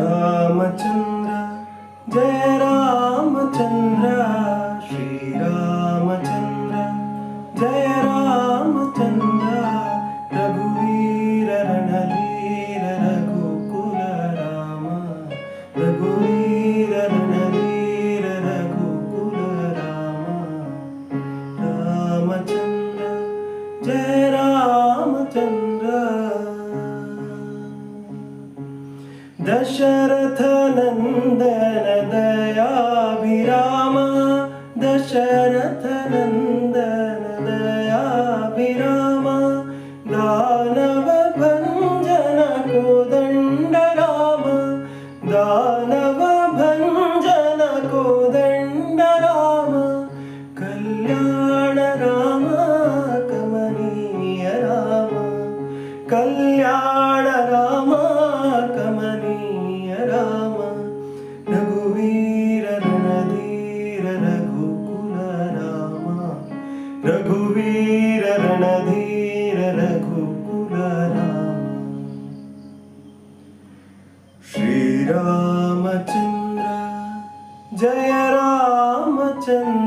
ಶ್ರೀರಾಮಚಂದ್ರ ಜಯ ರಾಮಚಂದ್ರ ಶ್ರೀರಾಮಚಂದ್ರ ಜಯ ರಾಮಚಂದ್ರ ರಘುವೀರ ರಣಧೀರ ರಘುಕುಲ ರಾಮ ರಘುವೀರ ರಣಧೀರ ರಘುಕುಲ ರಾಮ ರಾಮಚಂದ್ರ ಜಯ ರಾಮಚಂದ್ರ ದಶರಥ ನಂದನ ದಯಾಭಿರಾಮ ದಶರಥ ನಂದನ ದಯಾಭಿರಾಮ ದಾನವ ಭಂಜನ ಕೋದಂಡ ರಾಮ ದಾನವ ಭಂಜನ ಕೋದಂಡ ರಾಮ ಕಲ್ಯಾಣ ರಾಮ ಕಮನೀಯ ರಾಮ ಕಲ್ಯಾಣ ರಾಮ ಕಮನೀಯ ರಾಮ ರಘುವೀರ ರಣಧೀರ ರಘುಕುಲ ರಾಮ ರಘುವೀರ ರಣಧೀರ ರಘುಕುಲ ರಾಮ ಶ್ರೀರಾಮಚಂದ್ರ ಜಯ ರಾಮಚಂದ್ರ